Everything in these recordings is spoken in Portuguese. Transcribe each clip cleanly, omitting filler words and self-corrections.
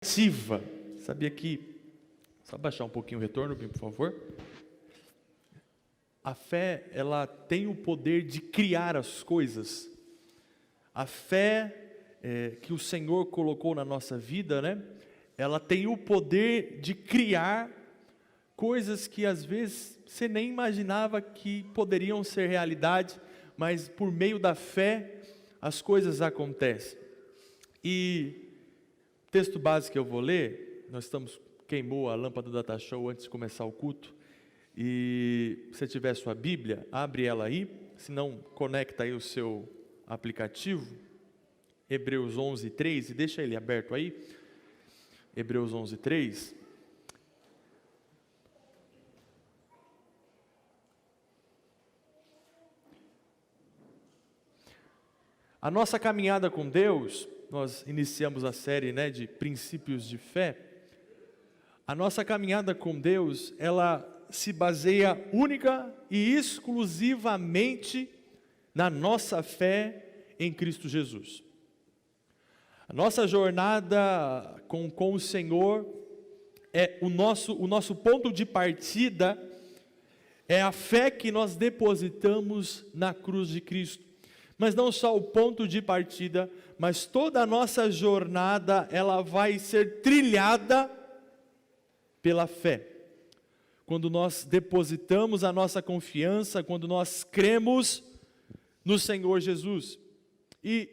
ativa. Sabia que... Só baixar um pouquinho o retorno, por favor. A fé, ela tem o poder de criar as coisas. A fé que o Senhor colocou na nossa vida, né? Ela tem o poder de criar coisas que às vezes você nem imaginava que poderiam ser realidade, mas por meio da fé as coisas acontecem. E o texto básico que eu vou ler, queimou a lâmpada da Data Show antes de começar o culto, e se você tiver sua Bíblia, abre ela aí, se não, conecta aí o seu aplicativo, Hebreus 11:3, e deixa ele aberto aí, Hebreus 11:3. A nossa caminhada com Deus, nós iniciamos a série, né, de princípios de fé. A nossa caminhada com Deus, ela se baseia única e exclusivamente na nossa fé em Cristo Jesus. A nossa jornada com o Senhor, o nosso ponto de partida é a fé que nós depositamos na cruz de Cristo. Mas não só o ponto de partida, mas toda a nossa jornada, ela vai ser trilhada pela fé. Quando nós depositamos a nossa confiança, quando nós cremos no Senhor Jesus. E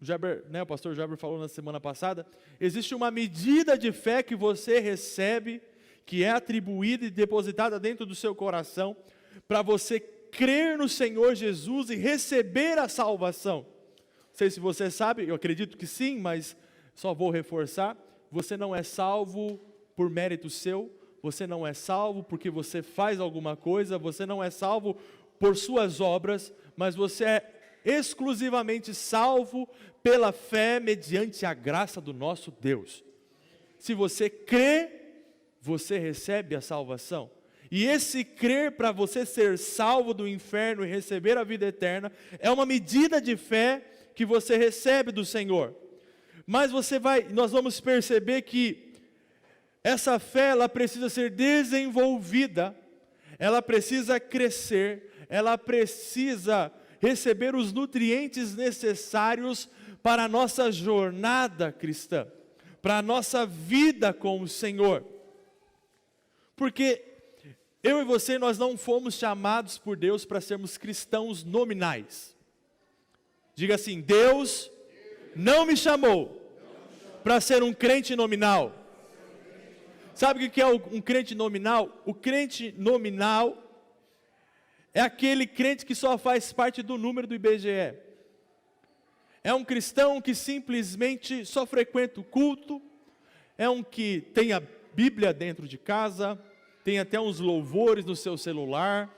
o pastor Jaber falou na semana passada, existe uma medida de fé que você recebe, que é atribuída e depositada dentro do seu coração, para você crer no Senhor Jesus e receber a salvação. Não sei se você sabe, eu acredito que sim, mas só vou reforçar, você não é salvo por mérito seu, você não é salvo porque você faz alguma coisa, você não é salvo por suas obras, mas você é exclusivamente salvo pela fé mediante a graça do nosso Deus. Se você crê, você recebe a salvação. E esse crer para você ser salvo do inferno e receber a vida eterna, é uma medida de fé que você recebe do Senhor. Mas nós vamos perceber que essa fé, ela precisa ser desenvolvida, ela precisa crescer, ela precisa receber os nutrientes necessários para a nossa jornada cristã, para a nossa vida com o Senhor. Porque eu e você, nós não fomos chamados por Deus para sermos cristãos nominais. Diga assim: Deus não me chamou para ser um crente nominal. Sabe o que é um crente nominal? O crente nominal é aquele crente que só faz parte do número do IBGE. É um cristão que simplesmente só frequenta o culto, é um que tem a Bíblia dentro de casa, tem até uns louvores no seu celular,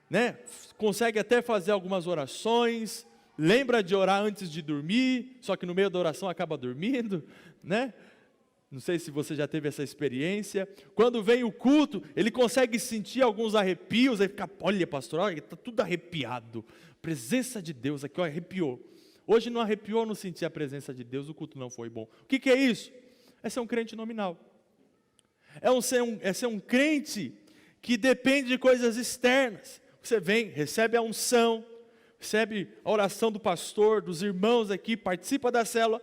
né? Consegue até fazer algumas orações, lembra de orar antes de dormir, só que no meio da oração acaba dormindo, né? Não sei se você já teve essa experiência. Quando vem o culto, ele consegue sentir alguns arrepios, aí fica, olha pastor, olha, está tudo arrepiado, presença de Deus aqui, ó, arrepiou. Hoje não arrepiou, não senti a presença de Deus, o culto não foi bom. O que é isso? É ser um crente nominal. É ser um crente que depende de coisas externas. Você vem, recebe a unção, recebe a oração do pastor, dos irmãos aqui, participa da célula,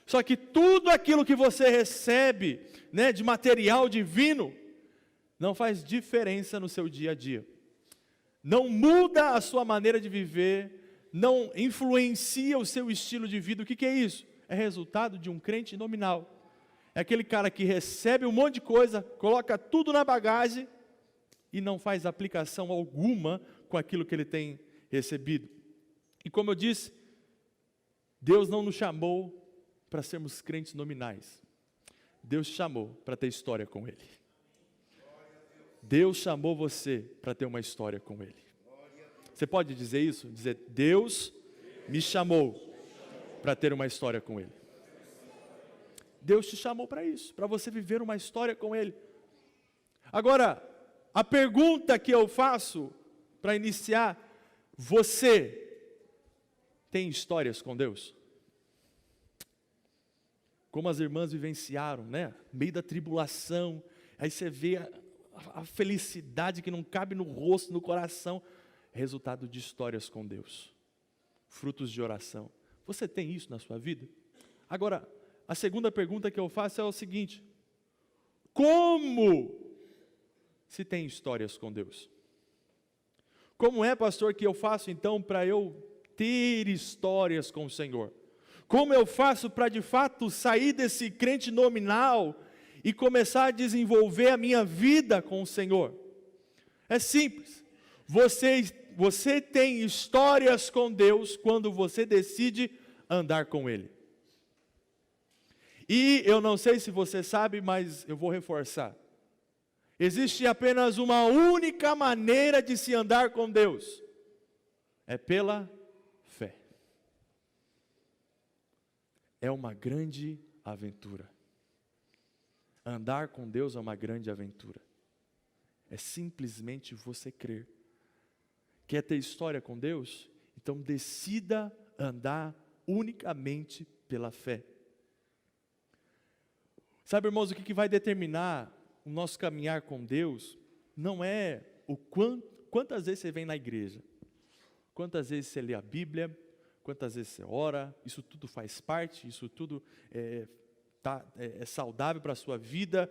só que tudo aquilo que você recebe, né, de material divino, não faz diferença no seu dia a dia. Não muda a sua maneira de viver, não influencia o seu estilo de vida. O que é isso? É resultado de um crente nominal. É aquele cara que recebe um monte de coisa, coloca tudo na bagagem e não faz aplicação alguma com aquilo que ele tem recebido. E como eu disse, Deus não nos chamou para sermos crentes nominais. Deus te chamou para ter história com Ele. Deus chamou você para ter uma história com Ele. Você pode dizer isso? Dizer, Deus me chamou para ter uma história com Ele. Deus te chamou para isso, para você viver uma história com Ele. Agora, a pergunta que eu faço para iniciar, você tem histórias com Deus? como as irmãs vivenciaram, né? No meio da tribulação, aí você vê a felicidade que não cabe no rosto, no coração, resultado de histórias com Deus, frutos de oração. Você tem isso na sua vida? Agora, a segunda pergunta que eu faço é o seguinte: como se tem histórias com Deus? Como é, pastor, que eu faço então para eu ter histórias com o Senhor? Como eu faço para de fato sair desse crente nominal e começar a desenvolver a minha vida com o Senhor? É simples. Você tem histórias com Deus quando você decide andar com Ele. E eu não sei se você sabe, mas eu vou reforçar. Existe apenas uma única maneira de se andar com Deus. É pela fé. É uma grande aventura. Andar com Deus é uma grande aventura. É simplesmente você crer. Quer ter história com Deus? Então decida andar unicamente pela fé. Sabe, irmãos, o que vai determinar o nosso caminhar com Deus não é quantas vezes você vem na igreja, quantas vezes você lê a Bíblia, quantas vezes você ora. Isso tudo faz parte, isso tudo é saudável para a sua vida,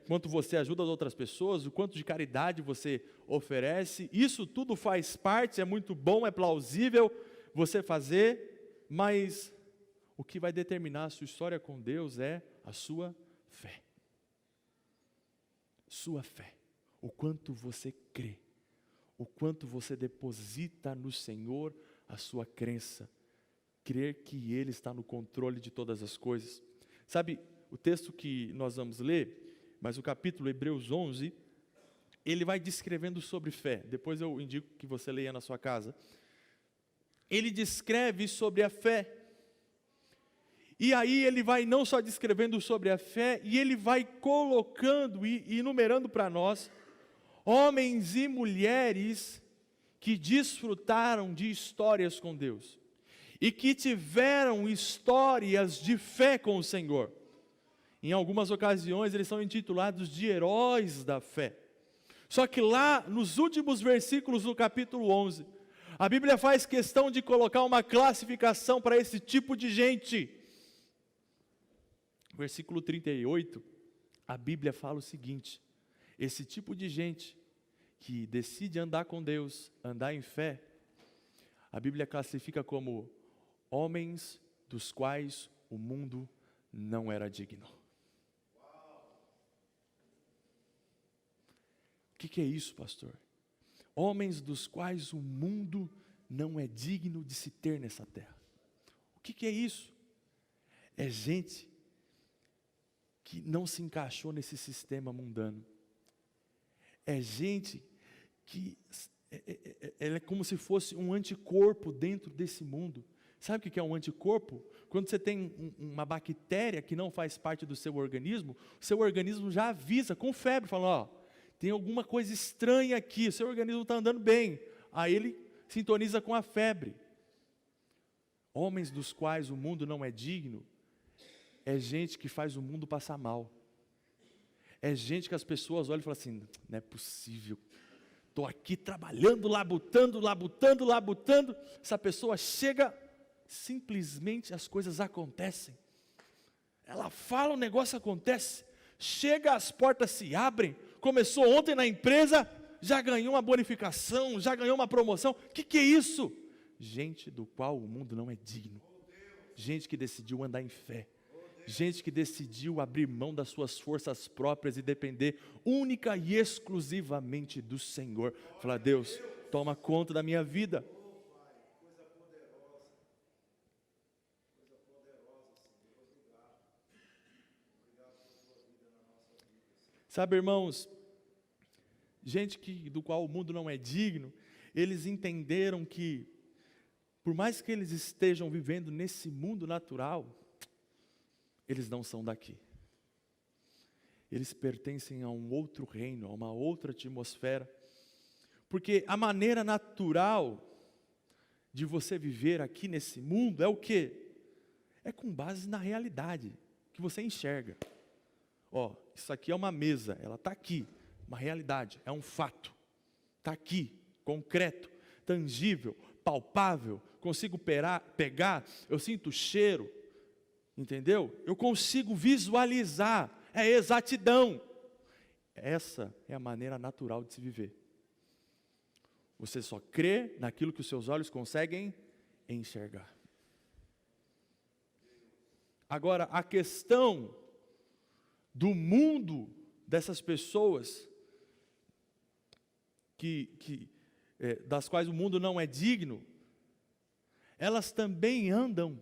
quanto você ajuda as outras pessoas, o quanto de caridade você oferece. Isso tudo faz parte, é muito bom, é plausível você fazer, mas o que vai determinar a sua história com Deus é a sua fé. Sua fé, o quanto você crê, o quanto você deposita no Senhor a sua crença, crer que Ele está no controle de todas as coisas. Sabe, o texto que nós vamos ler, mas o capítulo Hebreus 11, ele vai descrevendo sobre fé. Depois eu indico que você leia na sua casa. Ele descreve sobre a fé. E aí ele vai não só descrevendo sobre a fé, e ele vai colocando e enumerando para nós homens e mulheres que desfrutaram de histórias com Deus e que tiveram histórias de fé com o Senhor. Em algumas ocasiões eles são intitulados de heróis da fé. Só que lá nos últimos versículos do capítulo 11, a Bíblia faz questão de colocar uma classificação para esse tipo de gente. Versículo 38, a Bíblia fala o seguinte: esse tipo de gente que decide andar com Deus, andar em fé, a Bíblia classifica como homens dos quais o mundo não era digno. O que é isso, pastor? Homens dos quais o mundo não é digno de se ter nessa terra. O que é isso? É gente que não se encaixou nesse sistema mundano. É gente que ela é como se fosse um anticorpo dentro desse mundo. Sabe o que é um anticorpo? Quando você tem uma bactéria que não faz parte do seu organismo, o seu organismo já avisa com febre, falando, tem alguma coisa estranha aqui, o seu organismo está andando bem. Aí ele sintoniza com a febre. Homens dos quais o mundo não é digno, é gente que faz o mundo passar mal. É gente que as pessoas olham e falam assim, não é possível, estou aqui trabalhando, labutando, essa pessoa chega, simplesmente as coisas acontecem. Ela fala, o negócio acontece, chega, as portas se abrem, começou ontem na empresa, já ganhou uma bonificação, já ganhou uma promoção. O que é isso? Gente do qual o mundo não é digno. Gente que decidiu andar em fé. Gente que decidiu abrir mão das suas forças próprias e depender única e exclusivamente do Senhor. Falar, Deus, toma conta da minha vida. Sabe, irmãos, gente do qual o mundo não é digno, eles entenderam que, por mais que eles estejam vivendo nesse mundo natural, eles não são daqui. Eles pertencem a um outro reino, a uma outra atmosfera. Porque a maneira natural de você viver aqui nesse mundo é o quê? É com base na realidade. que você enxerga. Ó, isso aqui é uma mesa, ela está aqui, uma realidade, é um fato. Está aqui, concreto, tangível, palpável, consigo pegar, eu sinto o cheiro, entendeu? Eu consigo visualizar, é exatidão. Essa é a maneira natural de se viver. Você só crê naquilo que os seus olhos conseguem enxergar. Agora, a questão do mundo dessas pessoas das quais o mundo não é digno, elas também andam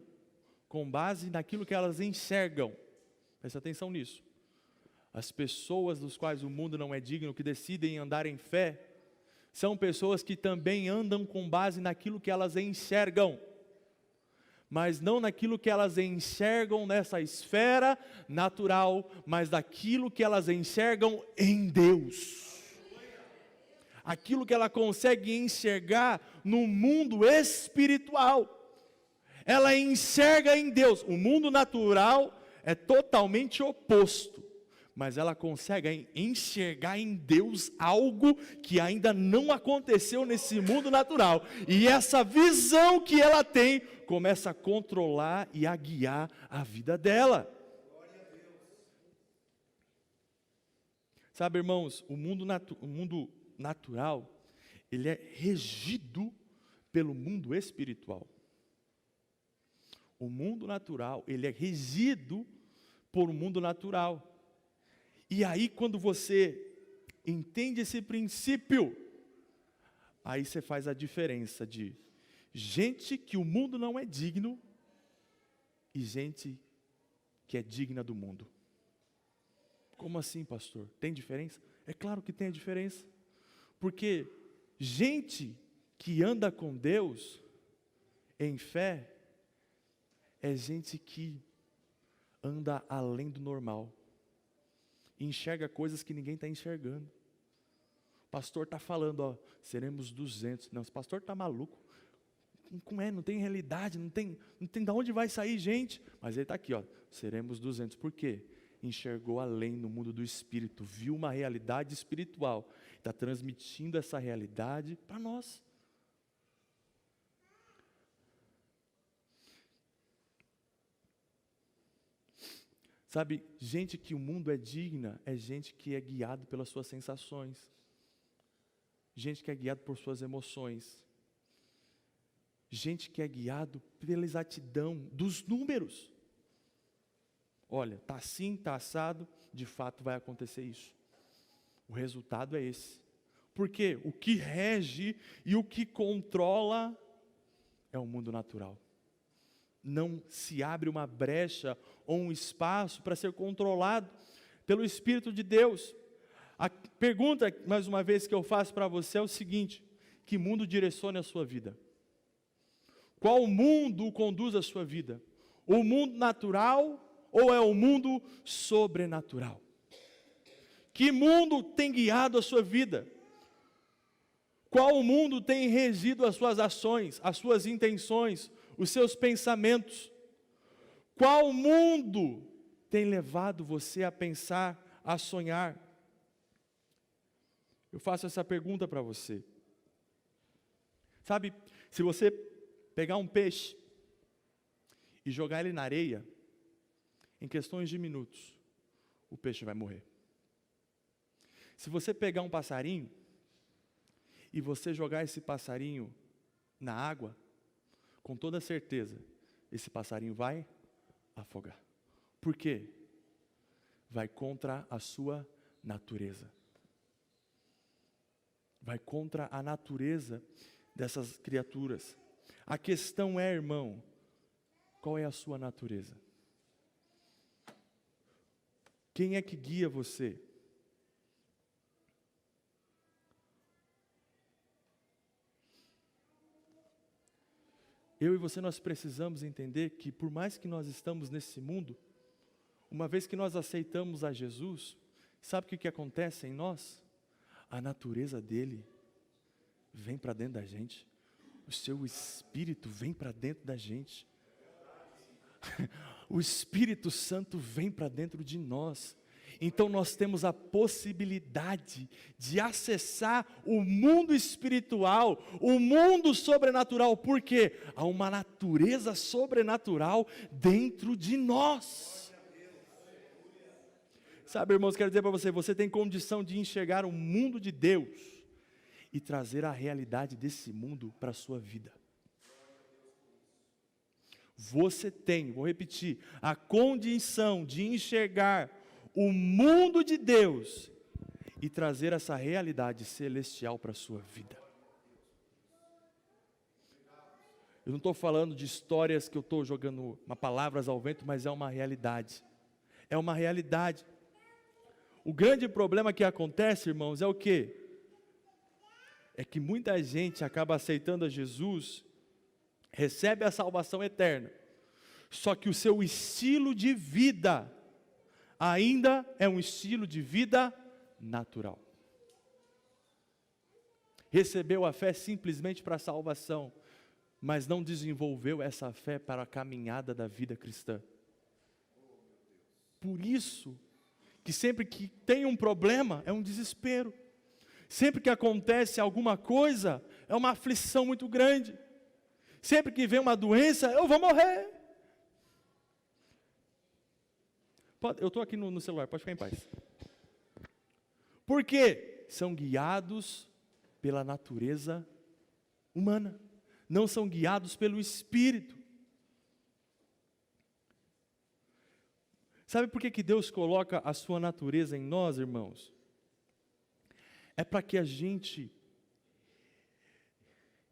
com base naquilo que elas enxergam. Preste atenção nisso. As pessoas dos quais o mundo não é digno, que decidem andar em fé, são pessoas que também andam com base naquilo que elas enxergam, mas não naquilo que elas enxergam nessa esfera natural, mas daquilo que elas enxergam em Deus. Aquilo que ela consegue enxergar no mundo espiritual. Ela enxerga em Deus. O mundo natural é totalmente oposto, mas ela consegue enxergar em Deus algo que ainda não aconteceu nesse mundo natural. E essa visão que ela tem começa a controlar e a guiar a vida dela. Sabe, irmãos, o mundo natural, ele é regido pelo mundo espiritual. O mundo natural, ele é regido por um mundo natural. E aí, quando você entende esse princípio, aí você faz a diferença de gente que o mundo não é digno e gente que é digna do mundo. Como assim, pastor? Tem diferença? É claro que tem a diferença. Porque gente que anda com Deus em fé é gente que anda além do normal. Enxerga coisas que ninguém está enxergando. O pastor está falando, ó, seremos 200. Não, esse pastor está maluco. Não tem realidade, não tem de onde vai sair gente. Mas ele está aqui, ó, seremos 200. Por quê? Enxergou além no mundo do espírito, viu uma realidade espiritual, está transmitindo essa realidade para nós. Sabe, gente que o mundo é digna, é gente que é guiado pelas suas sensações. Gente que é guiado por suas emoções. Gente que é guiado pela exatidão dos números. Olha, está assim, está assado, de fato vai acontecer isso. O resultado é esse. Porque o que rege e o que controla é o mundo natural. Não se abre uma brecha ou um espaço para ser controlado pelo Espírito de Deus. A pergunta, mais uma vez, que eu faço para você é o seguinte: que mundo direciona a sua vida? Qual mundo conduz a sua vida? O mundo natural ou é o mundo sobrenatural? Que mundo tem guiado a sua vida? Qual mundo tem regido as suas ações, as suas intenções, os seus pensamentos? Qual mundo tem levado você a pensar, a sonhar? Eu faço essa pergunta para você. Sabe, se você pegar um peixe e jogar ele na areia, em questões de minutos, o peixe vai morrer. Se você pegar um passarinho e você jogar esse passarinho na água, com toda certeza, esse passarinho vai afogar. Por quê? Vai contra a sua natureza. Vai contra a natureza dessas criaturas. A questão é, irmão, qual é a sua natureza? Quem é que guia você? Eu e você, nós precisamos entender que por mais que nós estamos nesse mundo, uma vez que nós aceitamos a Jesus, sabe o que acontece em nós? A natureza dele vem para dentro da gente. O seu espírito vem para dentro da gente. o Espírito Santo vem para dentro de nós. Então nós temos a possibilidade de acessar o mundo espiritual, o mundo sobrenatural, porque há uma natureza sobrenatural dentro de nós. Sabe, irmãos, quero dizer para você, você tem condição de enxergar o mundo de Deus e trazer a realidade desse mundo para a sua vida. Você tem, vou repetir, a condição de enxergar o mundo de Deus e trazer essa realidade celestial para a sua vida. Eu não estou falando de histórias que eu estou jogando palavras ao vento, mas é uma realidade. É uma realidade. O grande problema que acontece, irmãos, é o quê? É que muita gente acaba aceitando a Jesus, recebe a salvação eterna, só que o seu estilo de vida ainda é um estilo de vida natural. Recebeu a fé simplesmente para a salvação, mas não desenvolveu essa fé para a caminhada da vida cristã. Por isso, que sempre que tem um problema, é um desespero. Sempre que acontece alguma coisa, é uma aflição muito grande. Sempre que vem uma doença, eu vou morrer. Eu estou aqui no celular, pode ficar em paz. Por quê? São guiados pela natureza humana. Não são guiados pelo Espírito. Sabe por que Deus coloca a sua natureza em nós, irmãos? É para que a gente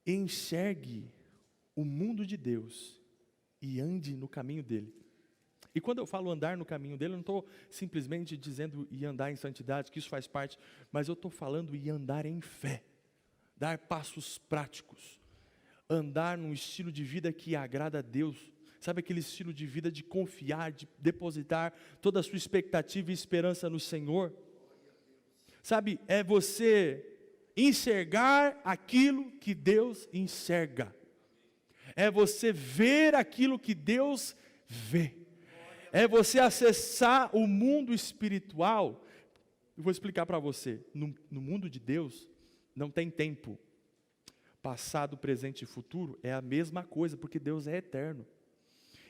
enxergue o mundo de Deus e ande no caminho dele. E quando eu falo andar no caminho dele, eu não estou simplesmente dizendo e andar em santidade, que isso faz parte, mas eu estou falando e andar em fé, dar passos práticos, andar num estilo de vida que agrada a Deus. Sabe aquele estilo de vida de confiar, de depositar toda a sua expectativa e esperança no Senhor? Sabe, é você enxergar aquilo que Deus enxerga. É você ver aquilo que Deus vê. É você acessar o mundo espiritual. Eu vou explicar para você. No mundo de Deus, não tem tempo. Passado, presente e futuro é a mesma coisa, porque Deus é eterno.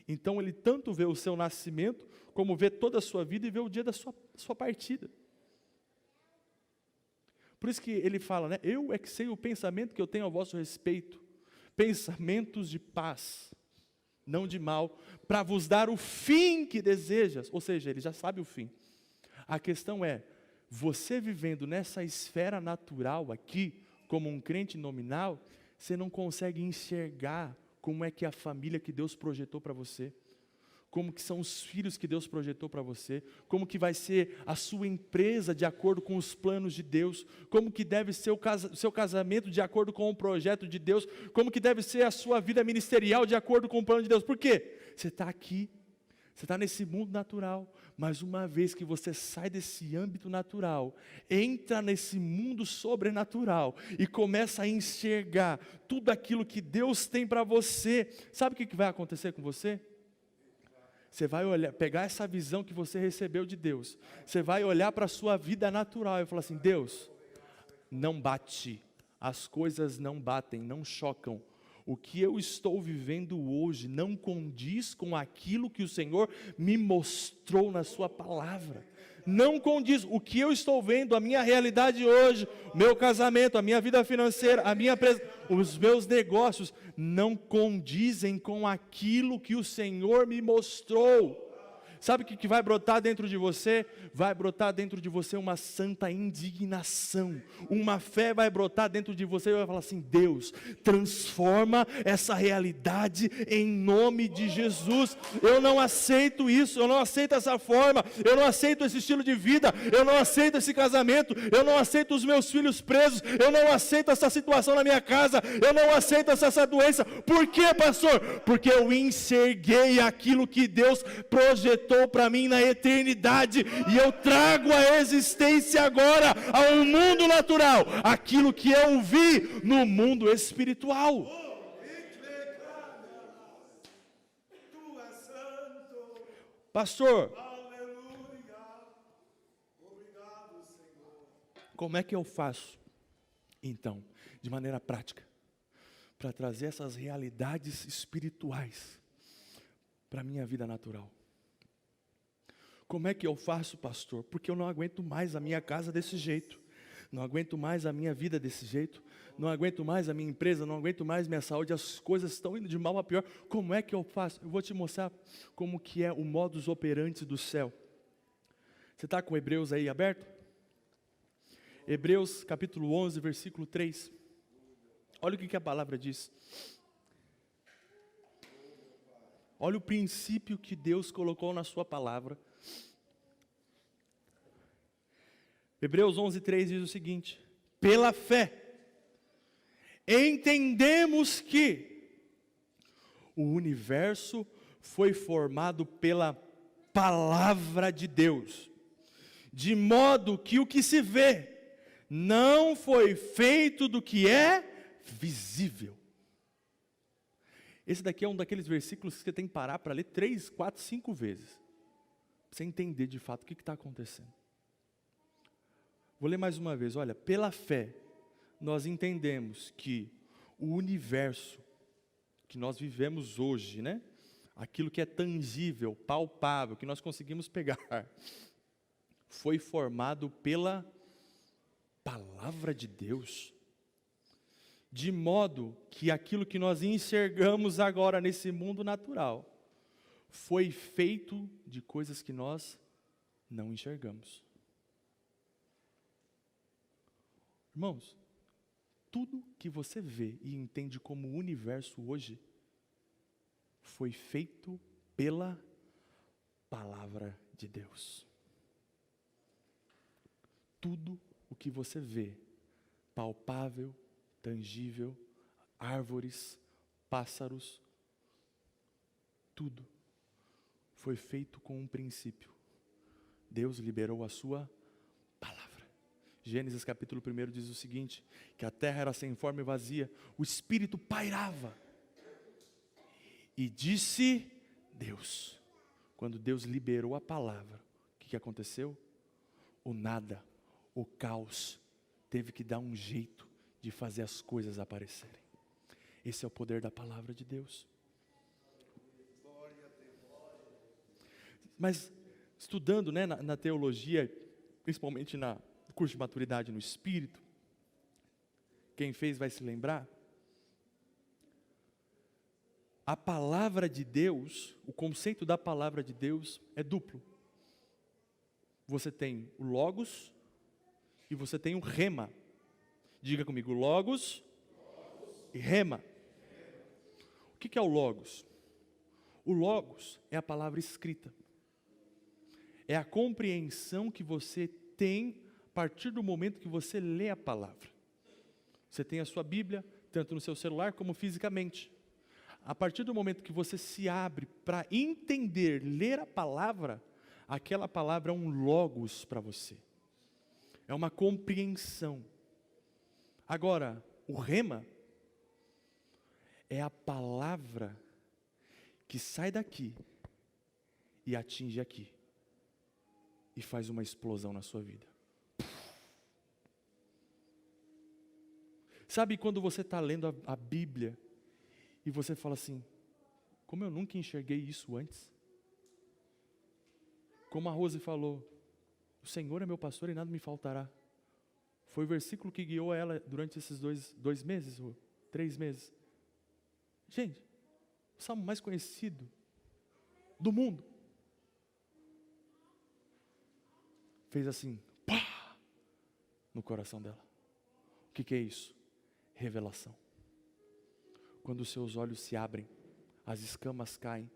Então Ele tanto vê o seu nascimento, como vê toda a sua vida e vê o dia da sua partida. Por isso que Ele fala, né? Eu é que sei o pensamento que eu tenho a vosso respeito. Pensamentos de paz, não de mal, para vos dar o fim que desejas. Ou seja, Ele já sabe o fim. A questão é, você vivendo nessa esfera natural aqui, como um crente nominal, você não consegue enxergar como é que é a família que Deus projetou para você, como que são os filhos que Deus projetou para você, como que vai ser a sua empresa de acordo com os planos de Deus, como que deve ser o seu casamento de acordo com o projeto de Deus, como que deve ser a sua vida ministerial de acordo com o plano de Deus. Por quê? Você está aqui, você está nesse mundo natural, mas uma vez que você sai desse âmbito natural, entra nesse mundo sobrenatural e começa a enxergar tudo aquilo que Deus tem para você, sabe o que vai acontecer com você? Você vai olhar, pegar essa visão que você recebeu de Deus, você vai olhar para a sua vida natural e falar assim, Deus, não bate, as coisas não batem, não chocam. O que eu estou vivendo hoje não condiz com aquilo que o Senhor me mostrou na sua palavra. Não condiz. O que eu estou vendo, a minha realidade hoje, meu casamento, a minha vida financeira, os meus negócios, não condizem com aquilo que o Senhor me mostrou. Sabe o que vai brotar dentro de você? Vai brotar dentro de você uma santa indignação. Uma fé vai brotar dentro de você e vai falar assim, Deus, transforma essa realidade em nome de Jesus. Eu não aceito isso, eu não aceito essa forma, eu não aceito esse estilo de vida, eu não aceito esse casamento, eu não aceito os meus filhos presos, eu não aceito essa situação na minha casa, eu não aceito essa doença. Por quê, pastor? Porque eu enxerguei aquilo que Deus projetou para mim na eternidade, e eu trago a existência agora ao mundo natural, aquilo que eu vi no mundo espiritual. Pastor, Aleluia. Obrigado, Senhor. como é que eu faço, então, de maneira prática, para trazer essas realidades espirituais para a minha vida natural? Como é que eu faço, pastor? Porque eu não aguento mais a minha casa desse jeito, não aguento mais a minha vida desse jeito, não aguento mais a minha empresa, não aguento mais minha saúde, as coisas estão indo de mal a pior. Como é que eu faço? Eu vou te mostrar como que é o modus operandi do céu. Você está com Hebreus aí aberto? Hebreus capítulo 11, versículo 3. Olha o que a palavra diz. Olha o princípio que Deus colocou na sua palavra. Hebreus 11, 3 diz o seguinte: pela fé, entendemos que o universo foi formado pela palavra de Deus, de modo que o que se vê não foi feito do que é visível. Esse daqui é um daqueles versículos que você tem que parar para ler 3, 4, 5 vezes, para você entender de fato o que está acontecendo. Vou ler mais uma vez, olha, pela fé, nós entendemos que o universo que nós vivemos hoje, né? Aquilo que é tangível, palpável, que nós conseguimos pegar, foi formado pela palavra de Deus, de modo que aquilo que nós enxergamos agora nesse mundo natural, foi feito de coisas que nós não enxergamos. Irmãos, tudo que você vê e entende como universo hoje, foi feito pela palavra de Deus. Tudo o que você vê, palpável, tangível, árvores, pássaros, tudo foi feito com um princípio. Deus liberou a sua palavra. Gênesis capítulo 1 diz o seguinte, que a terra era sem forma e vazia, o Espírito pairava. E disse Deus. Quando Deus liberou a palavra, o que aconteceu? O nada, o caos, teve que dar um jeito de fazer as coisas aparecerem. Esse é o poder da palavra de Deus. Mas estudando, né, na teologia, principalmente no curso de maturidade no Espírito, quem fez vai se lembrar, a palavra de Deus, o conceito da palavra de Deus é duplo. Você tem o Logos e você tem o Rema. Diga comigo, Logos e Rema. O que é o Logos? O Logos é a palavra escrita. É a compreensão que você tem a partir do momento que você lê a palavra. Você tem a sua Bíblia, tanto no seu celular como fisicamente. A partir do momento que você se abre para entender, ler a palavra, aquela palavra é um logos para você. É uma compreensão. Agora, o rema é a palavra que sai daqui e atinge aqui. E faz uma explosão na sua vida. Sabe quando você está lendo a Bíblia e você fala assim, como eu nunca enxerguei isso antes? Como a Rose falou, o Senhor é meu pastor e nada me faltará. Foi o versículo que guiou ela durante esses dois meses, ou 3 meses. Gente, o salmo mais conhecido do mundo. Fez assim, pá, no coração dela. O que é isso? Revelação. Quando os seus olhos se abrem, as escamas caem,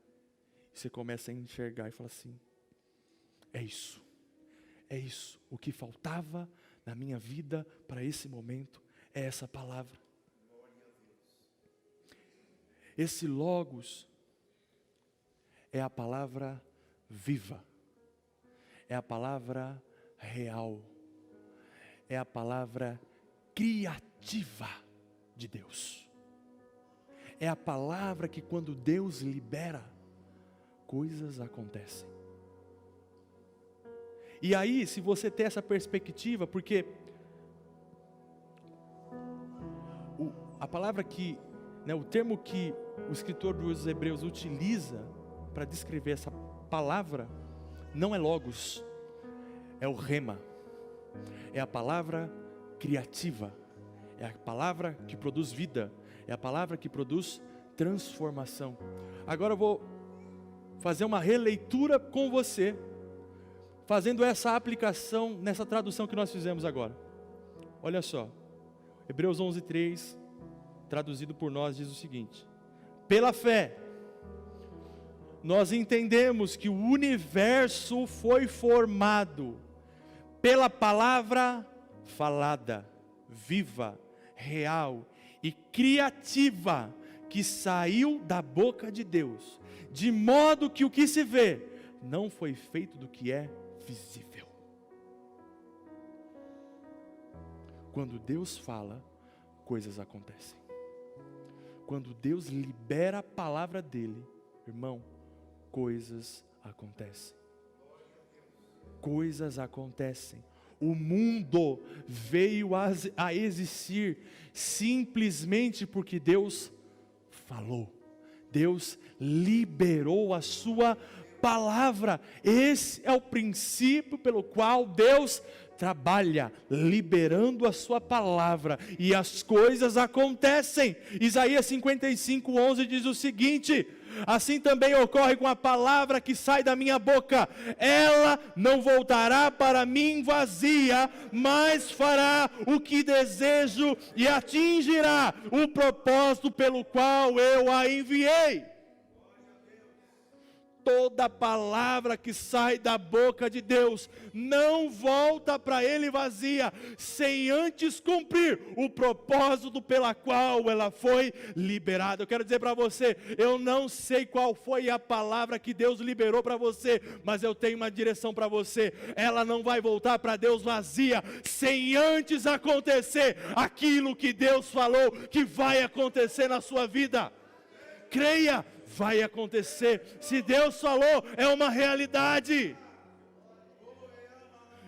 você começa a enxergar e fala assim, é isso, o que faltava na minha vida para esse momento, é essa palavra. Esse logos é a palavra viva, é a palavra real, é a palavra criativa de Deus. É a palavra que quando Deus libera, coisas acontecem. E aí, se você tem essa perspectiva, porque a palavra que, o termo que o escritor dos Hebreus utiliza para descrever essa palavra, não é logos, é o rema, é a palavra criativa, é a palavra que produz vida, é a palavra que produz transformação. Agora eu vou fazer uma releitura com você, fazendo essa aplicação nessa tradução que nós fizemos agora. Olha só, Hebreus 11:3, traduzido por nós, diz o seguinte: pela fé, nós entendemos que o universo foi formado pela palavra falada, viva, real e criativa, que saiu da boca de Deus, de modo que o que se vê não foi feito do que é visível. Quando Deus fala, coisas acontecem. Quando Deus libera a palavra dele, irmão, coisas acontecem. Coisas acontecem. O mundo veio a existir simplesmente porque Deus falou. Deus liberou a sua palavra. Esse é o princípio pelo qual Deus trabalha, liberando a sua palavra, e as coisas acontecem. Isaías 55:11 diz o seguinte: assim também ocorre com a palavra que sai da minha boca, ela não voltará para mim vazia, mas fará o que desejo e atingirá o propósito pelo qual eu a enviei. Toda palavra que sai da boca de Deus não volta para Ele vazia, sem antes cumprir o propósito pela qual ela foi liberada. Eu quero dizer para você, eu não sei qual foi a palavra que Deus liberou para você, mas eu tenho uma direção para você: ela não vai voltar para Deus vazia, sem antes acontecer aquilo que Deus falou que vai acontecer na sua vida. Creia, vai acontecer. Se Deus falou, é uma realidade.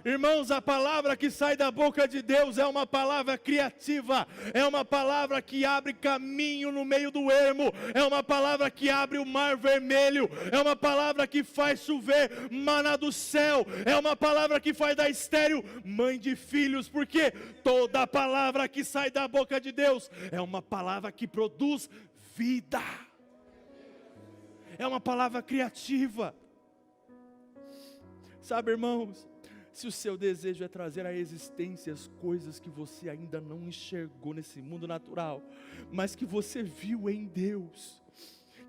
Irmãos, a palavra que sai da boca de Deus é uma palavra criativa, é uma palavra que abre caminho no meio do ermo, é uma palavra que abre o mar vermelho, é uma palavra que faz chover maná do céu, é uma palavra que faz da estéril mãe de filhos, porque toda palavra que sai da boca de Deus é uma palavra que produz vida. É uma palavra criativa. Sabe, irmãos, se o seu desejo é trazer à existência as coisas que você ainda não enxergou nesse mundo natural, mas que você viu em Deus,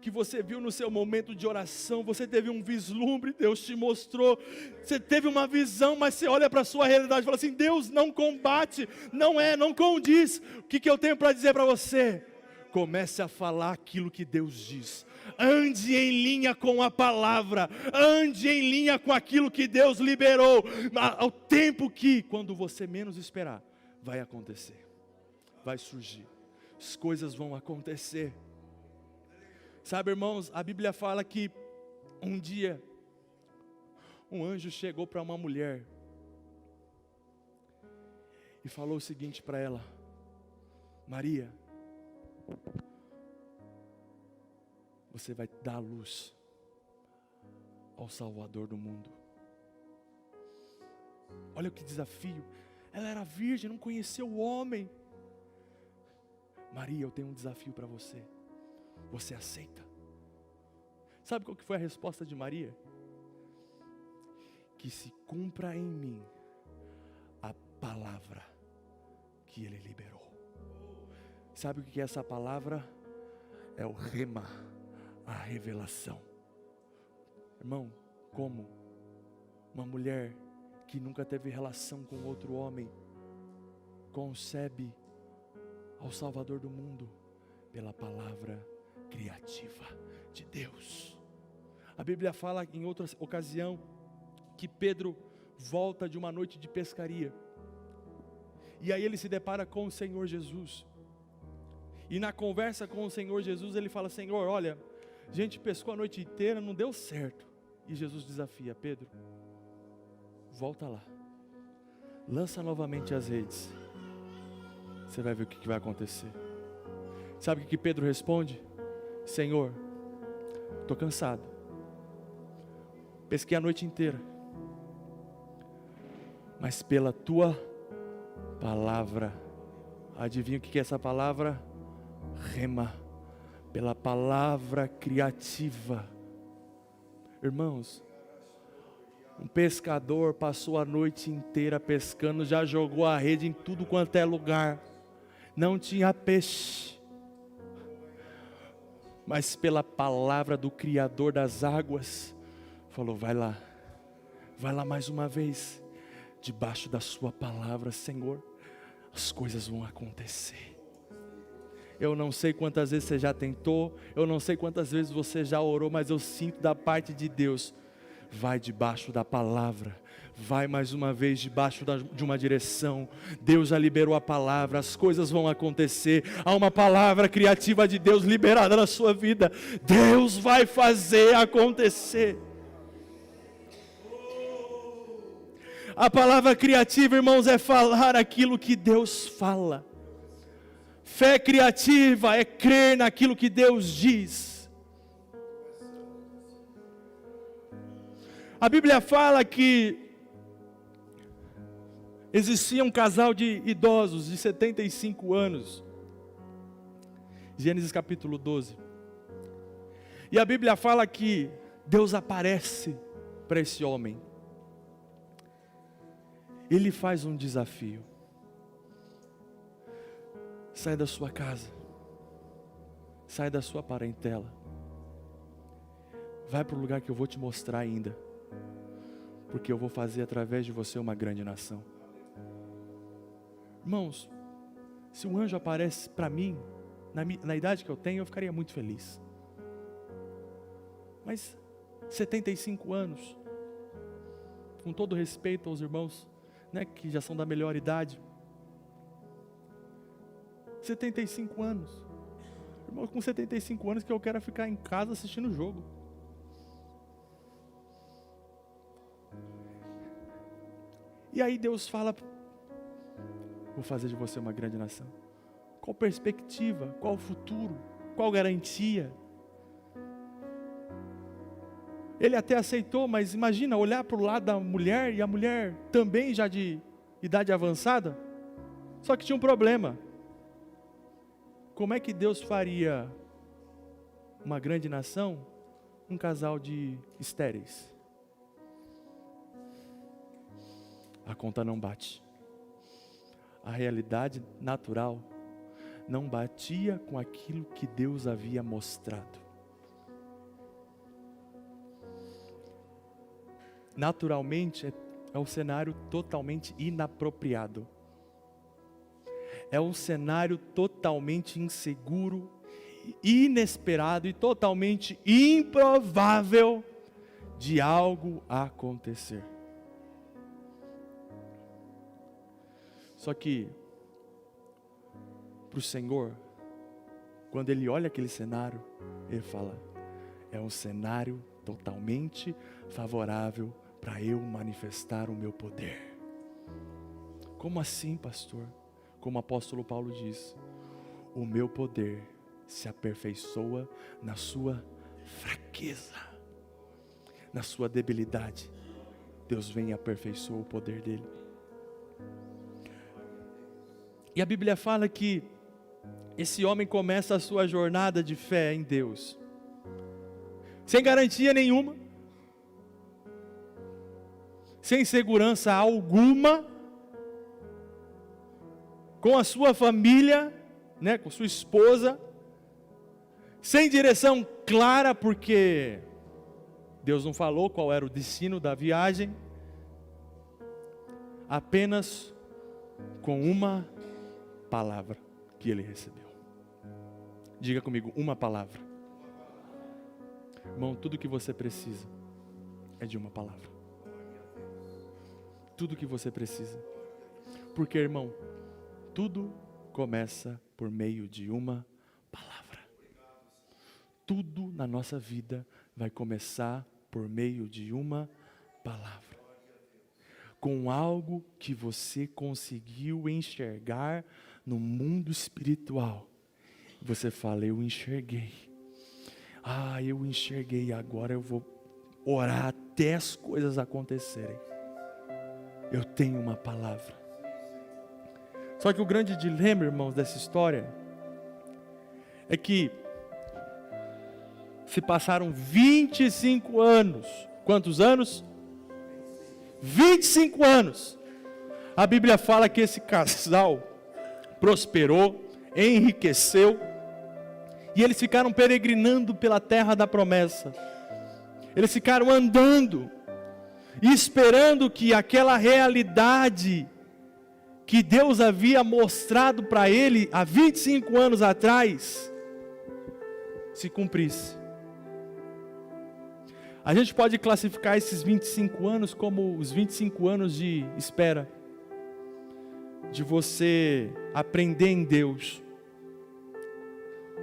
que você viu no seu momento de oração, você teve um vislumbre, Deus te mostrou, você teve uma visão, mas você olha para a sua realidade e fala assim: Deus não combate, não condiz. O que eu tenho para dizer para você? Comece a falar aquilo que Deus diz. Ande em linha com a palavra, ande em linha com aquilo que Deus liberou, ao tempo que, quando você menos esperar, vai acontecer, vai surgir, as coisas vão acontecer. Sabe, irmãos, a Bíblia fala que um dia, um anjo chegou para uma mulher, e falou o seguinte para ela: Maria, você vai dar a luz ao Salvador do mundo. Olha que desafio. Ela era virgem, não conheceu o homem. Maria, eu tenho um desafio para você. Você aceita? Sabe qual que foi a resposta de Maria? Que se cumpra em mim a palavra que Ele liberou. Sabe o que é essa palavra? É o rema, a revelação. Irmão, como uma mulher que nunca teve relação com outro homem concebe ao Salvador do mundo? Pela palavra criativa de Deus. A Bíblia fala em outra ocasião que Pedro volta de uma noite de pescaria, e aí ele se depara com o Senhor Jesus, e na conversa com o Senhor Jesus ele fala: Senhor, olha, a gente pescou a noite inteira, não deu certo. E Jesus desafia: Pedro, volta lá. Lança novamente as redes. Você vai ver o que vai acontecer. Sabe o que Pedro responde? Senhor, estou cansado. Pesquei a noite inteira. Mas pela tua palavra. Adivinha o que é essa palavra? Rema. Pela palavra criativa. Irmãos, um pescador passou a noite inteira pescando, já jogou a rede em tudo quanto é lugar. Não tinha peixe. Mas pela palavra do Criador das águas, falou, vai lá mais uma vez, debaixo da sua palavra, Senhor, as coisas vão acontecer. Eu não sei quantas vezes você já tentou, eu não sei quantas vezes você já orou, mas eu sinto da parte de Deus, vai debaixo da palavra, vai mais uma vez debaixo de uma direção. Deus já liberou a palavra, as coisas vão acontecer. Há uma palavra criativa de Deus liberada na sua vida. Deus vai fazer acontecer. A palavra criativa, irmãos, é falar aquilo que Deus fala. Fé criativa é crer naquilo que Deus diz. A Bíblia fala que existia um casal de idosos de 75 anos. Gênesis capítulo 12. E a Bíblia fala que Deus aparece para esse homem. Ele faz um desafio. Sai da sua casa. Sai da sua parentela. Vai para o lugar que eu vou te mostrar ainda. Porque eu vou fazer através de você uma grande nação. Irmãos, se um anjo aparece para mim, na idade que eu tenho, eu ficaria muito feliz. Mas 75 anos, com todo respeito aos irmãos, né, que já são da melhor idade, 75 anos, irmão, com 75 anos que eu quero é ficar em casa assistindo o jogo. E aí Deus fala, vou fazer de você uma grande nação. Qual perspectiva, qual futuro, qual garantia? Ele até aceitou, mas imagina olhar para o lado da mulher, e a mulher também já de idade avançada, só que tinha um problema. Como é que Deus faria uma grande nação, um casal de estéreis? A conta não bate. A realidade natural não batia com aquilo que Deus havia mostrado. Naturalmente é um cenário totalmente inapropriado. É um cenário totalmente inseguro, inesperado e totalmente improvável de algo acontecer. Só que, para o Senhor, quando Ele olha aquele cenário, Ele fala, é um cenário totalmente favorável para eu manifestar o meu poder. Como assim, pastor? Como o apóstolo Paulo diz, o meu poder se aperfeiçoa na sua fraqueza, na sua debilidade. Deus vem e aperfeiçoa o poder dele. E a Bíblia fala que esse homem começa a sua jornada de fé em Deus, sem garantia nenhuma, sem segurança alguma, com a sua família, né, com sua esposa, sem direção clara, porque Deus não falou qual era o destino da viagem, apenas com uma palavra que ele recebeu. Diga comigo, uma palavra. Irmão, tudo que você precisa é de uma palavra. Tudo que você precisa. Porque, irmão, tudo começa por meio de uma palavra. Tudo na nossa vida vai começar por meio de uma palavra. com algo que você conseguiu enxergar no mundo espiritual. Você fala, eu enxerguei. Eu enxerguei, agora eu vou orar até as coisas acontecerem. Eu tenho uma palavra. Só que o grande dilema, irmãos, dessa história é que se passaram 25 anos. Quantos anos? 25 anos. A Bíblia fala que esse casal prosperou, enriqueceu, e eles ficaram peregrinando pela terra da promessa. Eles ficaram andando e esperando que aquela realidade que Deus havia mostrado para ele há 25 anos atrás se cumprisse. A gente pode classificar esses 25 anos como os 25 anos de espera, de você aprender em Deus,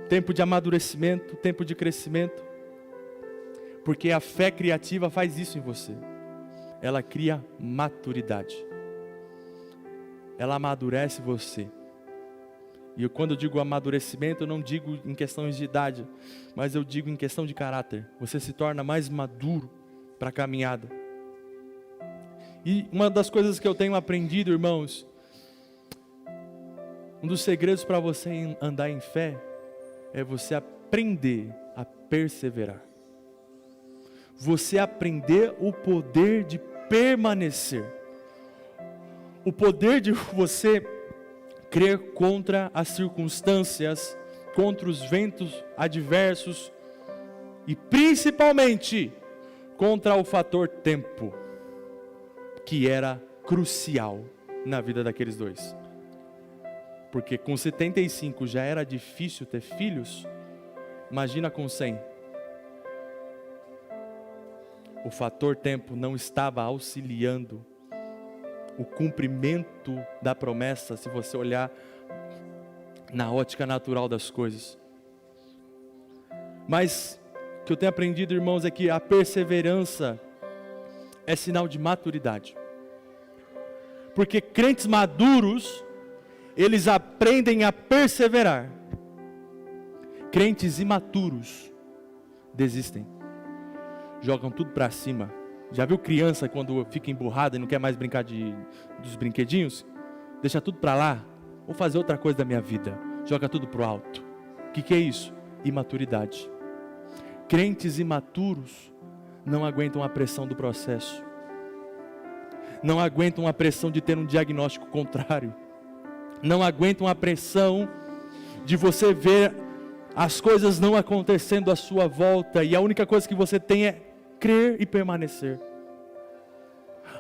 tempo de amadurecimento, tempo de crescimento, porque a fé criativa faz isso em você, ela cria maturidade, ela amadurece você. E quando eu digo amadurecimento, eu não digo em questões de idade, mas eu digo em questão de caráter. Você se torna mais maduro para a caminhada. E uma das coisas que eu tenho aprendido, irmãos, um dos segredos para você andar em fé, é você aprender a perseverar. Você aprender o poder de permanecer. O poder de você crer contra as circunstâncias, contra os ventos adversos e principalmente contra o fator tempo, que era crucial na vida daqueles dois. Porque com 75 já era difícil ter filhos, imagina com 100. O fator tempo não estava auxiliando o cumprimento da promessa, se você olhar na ótica natural das coisas. Mas o que eu tenho aprendido, irmãos, é que a perseverança é sinal de maturidade. Porque crentes maduros, eles aprendem a perseverar. Crentes imaturos desistem, jogam tudo para cima. Já viu criança quando fica emburrada e não quer mais brincar dos brinquedinhos? Deixa tudo para lá, vou fazer outra coisa da minha vida. Joga tudo para o alto. O que é isso? Imaturidade. Crentes imaturos não aguentam a pressão do processo. Não aguentam a pressão de ter um diagnóstico contrário. Não aguentam a pressão de você ver as coisas não acontecendo à sua volta e a única coisa que você tem é crer e permanecer.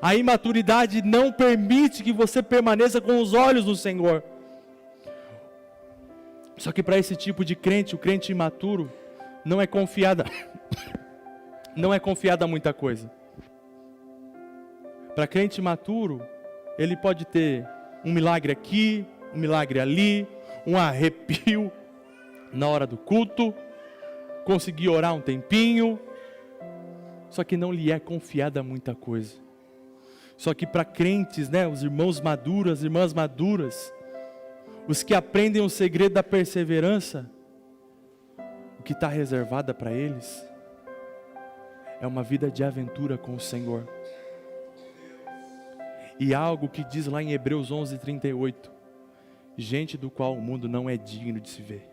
A imaturidade não permite que você permaneça com os olhos no Senhor. Só que para esse tipo de crente, o crente imaturo, não é confiada muita coisa. Para crente imaturo, ele pode ter um milagre aqui, um milagre ali, um arrepio na hora do culto, conseguir orar um tempinho, só que não lhe é confiada muita coisa. Só que para crentes, os irmãos maduros, as irmãs maduras, os que aprendem o segredo da perseverança, o que está reservado para eles é uma vida de aventura com o Senhor. E algo que diz lá em Hebreus 11:38, gente do qual o mundo não é digno de se ver.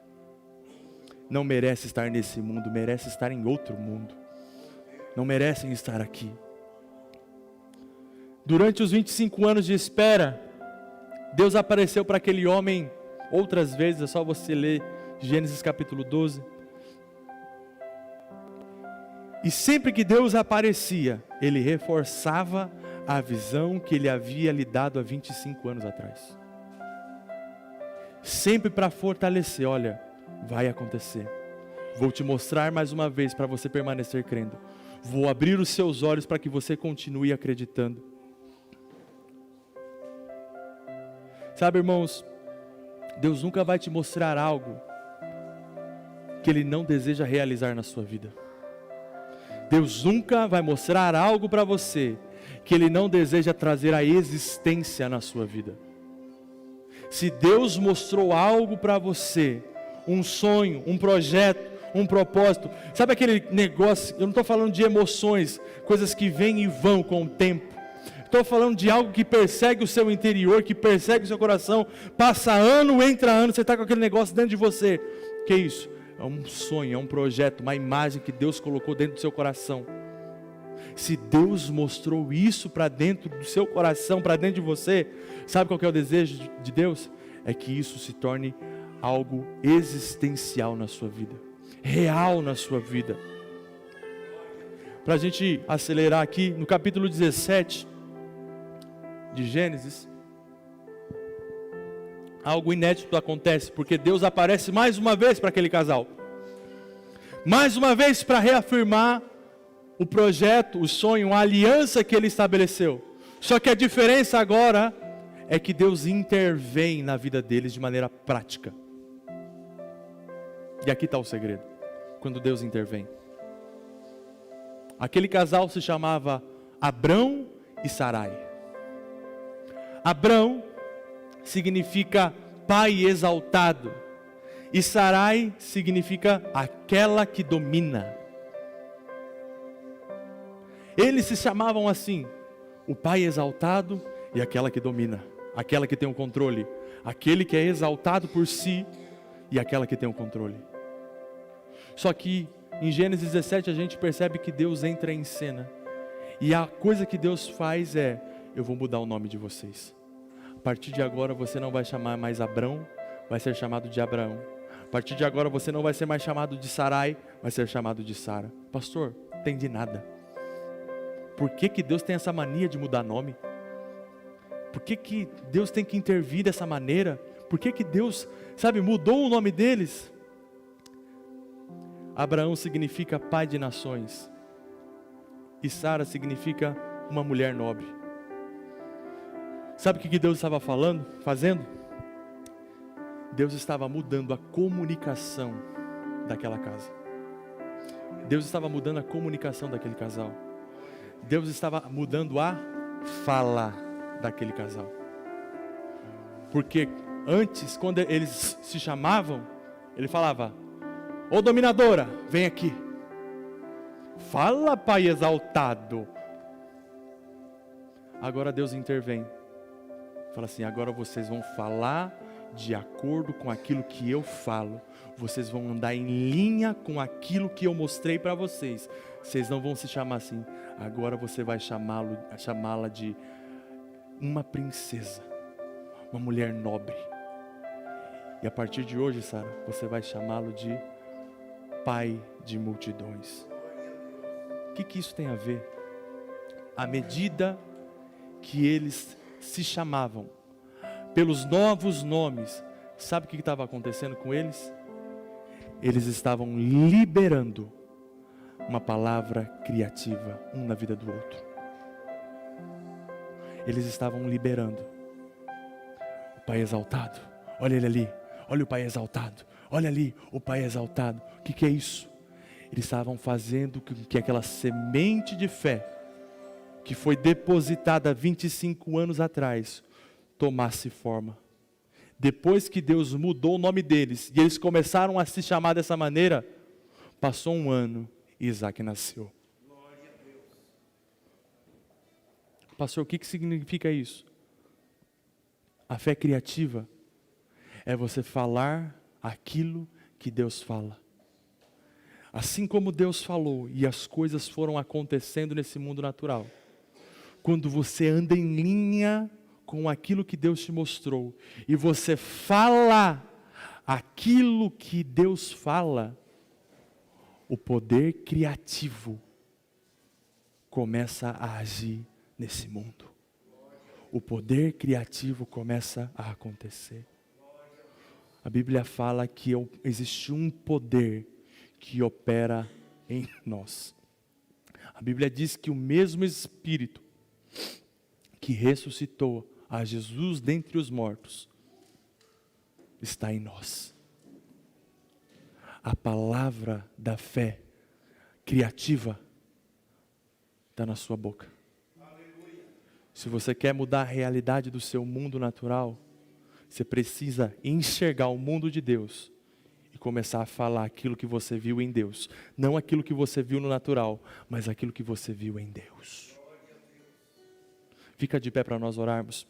Não merece estar nesse mundo, merece estar em outro mundo. Não merecem estar aqui. Durante os 25 anos de espera, Deus apareceu para aquele homem outras vezes, é só você ler Gênesis capítulo 12. E sempre que Deus aparecia, Ele reforçava a visão que Ele havia lhe dado há 25 anos atrás. Sempre para fortalecer, olha, vai acontecer. Vou te mostrar mais uma vez para você permanecer crendo. Vou abrir os seus olhos para que você continue acreditando. Sabe, irmãos, Deus nunca vai te mostrar algo que Ele não deseja realizar na sua vida. Deus nunca vai mostrar algo para você que Ele não deseja trazer a existência na sua vida. Se Deus mostrou algo para você, um sonho, um projeto, um propósito, sabe aquele negócio, eu não estou falando de emoções, coisas que vêm e vão com o tempo, estou falando de algo que persegue o seu interior, que persegue o seu coração, passa ano, entra ano, você está com aquele negócio dentro de você. Que isso? É um sonho, é um projeto, uma imagem que Deus colocou dentro do seu coração. Se Deus mostrou isso para dentro do seu coração, para dentro de você, sabe qual que é o desejo de Deus? É que isso se torne algo existencial na sua vida, real na sua vida. Para a gente acelerar aqui, no capítulo 17 de Gênesis, algo inédito acontece, porque Deus aparece mais uma vez para aquele casal, mais uma vez para reafirmar o projeto, o sonho, a aliança que Ele estabeleceu. Só que a diferença agora é que Deus intervém na vida deles de maneira prática. E aqui está o segredo, quando Deus intervém. Aquele casal se chamava Abrão e Sarai. Abrão significa pai exaltado, e Sarai significa aquela que domina. Eles se chamavam assim, o pai exaltado e aquela que domina, aquela que tem o controle, aquele que é exaltado por si e aquela que tem o controle. Só que em Gênesis 17 a gente percebe que Deus entra em cena, e a coisa que Deus faz é, eu vou mudar o nome de vocês. A partir de agora você não vai chamar mais Abrão, vai ser chamado de Abraão. A partir de agora você não vai ser mais chamado de Sarai, vai ser chamado de Sara. Pastor, não entendi nada. Por que que Deus tem essa mania de mudar nome? Por que que Deus tem que intervir dessa maneira? Por que que Deus, mudou o nome deles? Abraão significa pai de nações, e Sara significa uma mulher nobre. Sabe o que Deus estava fazendo? Deus estava mudando a comunicação daquela casa. Deus estava mudando a comunicação daquele casal. Deus estava mudando a fala daquele casal. Porque antes, quando eles se chamavam, ele falava, ô dominadora, vem aqui. Fala, pai exaltado. Agora Deus intervém. Fala assim, agora vocês vão falar de acordo com aquilo que eu falo. Vocês vão andar em linha com aquilo que eu mostrei para vocês. Vocês não vão se chamar assim. Agora você vai chamá-la de uma princesa, uma mulher nobre. E a partir de hoje, Sara, você vai chamá-lo de pai de multidões. O que isso tem a ver? À medida que eles se chamavam pelos novos nomes, sabe o que estava acontecendo com eles? Eles estavam liberando uma palavra criativa, um na vida do outro. Eles estavam liberando. O pai exaltado, olha ele ali, olha o pai exaltado, olha ali o pai exaltado. O que é isso? Eles estavam fazendo com que aquela semente de fé, que foi depositada 25 anos atrás, tomasse forma. Depois que Deus mudou o nome deles, e eles começaram a se chamar dessa maneira, passou um ano e Isaac nasceu. Pastor, o que significa isso? A fé criativa é você falar aquilo que Deus fala. Assim como Deus falou e as coisas foram acontecendo nesse mundo natural. Quando você anda em linha com aquilo que Deus te mostrou e você fala aquilo que Deus fala, o poder criativo começa a agir nesse mundo. O poder criativo começa a acontecer. A Bíblia fala que existe um poder que opera em nós. A Bíblia diz que o mesmo Espírito que ressuscitou a Jesus dentre os mortos está em nós. A palavra da fé criativa está na sua boca. Se você quer mudar a realidade do seu mundo natural, você precisa enxergar o mundo de Deus e começar a falar aquilo que você viu em Deus. Não aquilo que você viu no natural, mas aquilo que você viu em Deus. Fica de pé para nós orarmos.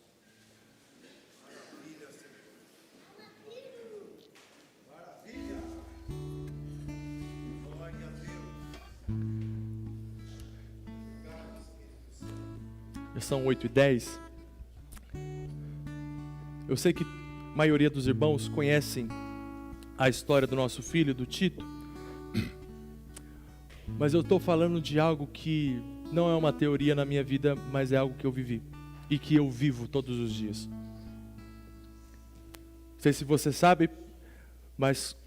Já são 8h10. Eu sei que a maioria dos irmãos conhecem a história do nosso filho, do Tito. Mas eu estou falando de algo que não é uma teoria na minha vida, mas é algo que eu vivi e que eu vivo todos os dias. Não sei se você sabe, mas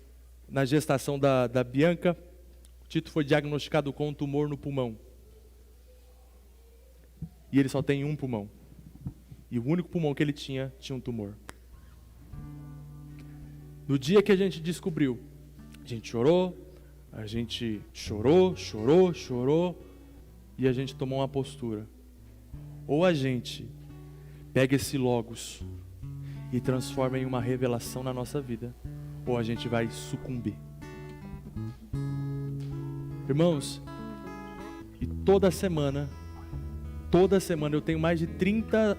na gestação da Bianca, o Tito foi diagnosticado com um tumor no pulmão. E ele só tem um pulmão. E o único pulmão que ele tinha um tumor. No dia que a gente descobriu, a gente chorou, e a gente tomou uma postura. Ou a gente pega esse logos e transforma em uma revelação na nossa vida, ou a gente vai sucumbir. Irmãos, e toda semana eu tenho mais de 30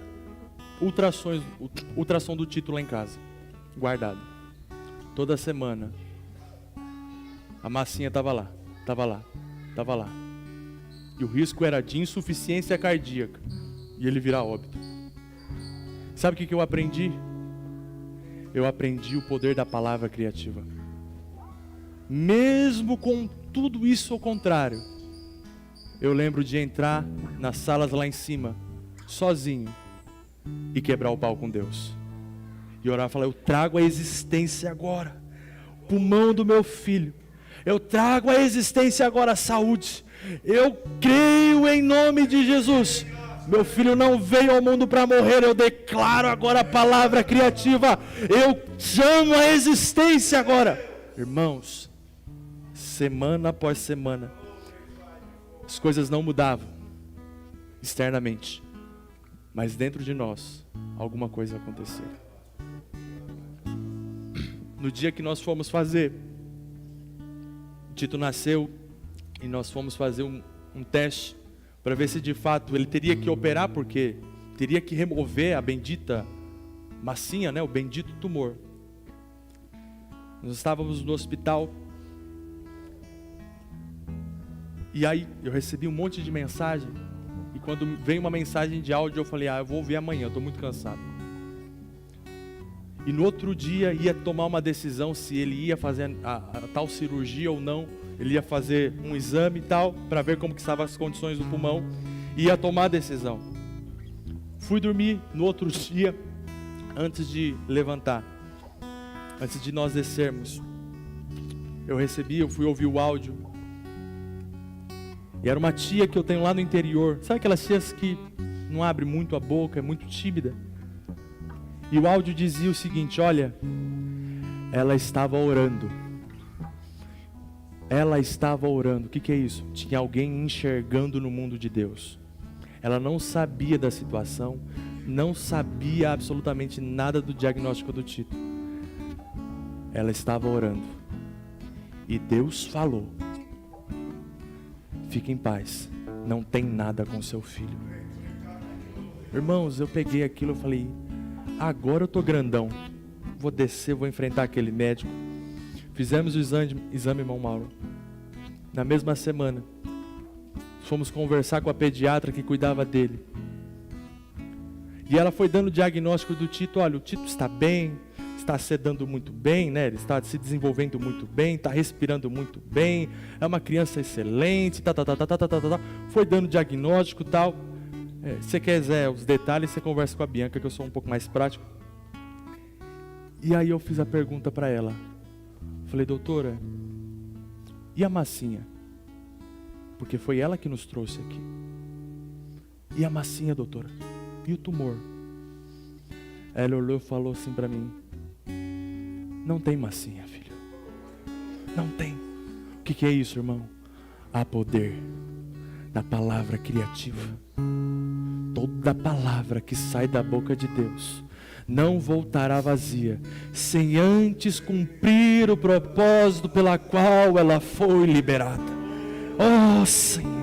ultrassom do Tito lá em casa, guardado. Toda semana. A massinha estava lá. E o risco era de insuficiência cardíaca. E ele virar óbito. Sabe o que eu aprendi? Eu aprendi o poder da palavra criativa. Mesmo com tudo isso ao contrário, eu lembro de entrar nas salas lá em cima, sozinho, e quebrar o pau com Deus. E orar e falar, eu trago a existência agora, o pulmão do meu filho. Eu trago a existência agora a saúde. Eu creio em nome de Jesus. Meu filho não veio ao mundo para morrer. Eu declaro agora a palavra criativa. Eu chamo a existência agora. Irmãos, semana após semana, as coisas não mudavam externamente, mas dentro de nós, alguma coisa aconteceu. No dia que nós fomos fazer, Tito nasceu e nós fomos fazer um teste para ver se de fato ele teria que operar, porque teria que remover a bendita massinha, o bendito tumor. Nós estávamos no hospital e aí eu recebi um monte de mensagem, e quando veio uma mensagem de áudio eu falei, eu vou ouvir amanhã, eu estou muito cansado. E no outro dia ia tomar uma decisão se ele ia fazer a tal cirurgia ou não. Ele ia fazer um exame e tal, para ver como que estavam as condições do pulmão, e ia tomar a decisão. Fui dormir no outro dia, antes de levantar, antes de nós descermos. Eu fui ouvir o áudio. E era uma tia que eu tenho lá no interior. Sabe aquelas tias que não abre muito a boca, é muito tímida? E o áudio dizia o seguinte, olha, ela estava orando. Ela estava orando. O que é isso? Tinha alguém enxergando no mundo de Deus. Ela não sabia da situação, não sabia absolutamente nada do diagnóstico do Tito. Ela estava orando. E Deus falou, fique em paz, não tem nada com seu filho. Irmãos, eu peguei aquilo e falei, agora eu estou grandão, vou descer, vou enfrentar aquele médico. Fizemos o exame, irmão Mauro. Na mesma semana, fomos conversar com a pediatra que cuidava dele. E ela foi dando o diagnóstico do Tito, olha, o Tito está bem, está sedando muito bem, ele está se desenvolvendo muito bem, está respirando muito bem, é uma criança excelente, Foi dando diagnóstico e tal. Se você quiser os detalhes, você conversa com a Bianca, que eu sou um pouco mais prático. E aí eu fiz a pergunta para ela. Falei, doutora, e a massinha? Porque foi ela que nos trouxe aqui. E a massinha, doutora? E o tumor? Ela olhou e falou assim para mim, não tem massinha, filho. Não tem. O que é isso, irmão? Há poder na palavra criativa. toda palavra que sai da boca de Deus não voltará vazia, sem antes cumprir o propósito pela qual ela foi liberada. Oh, Senhor.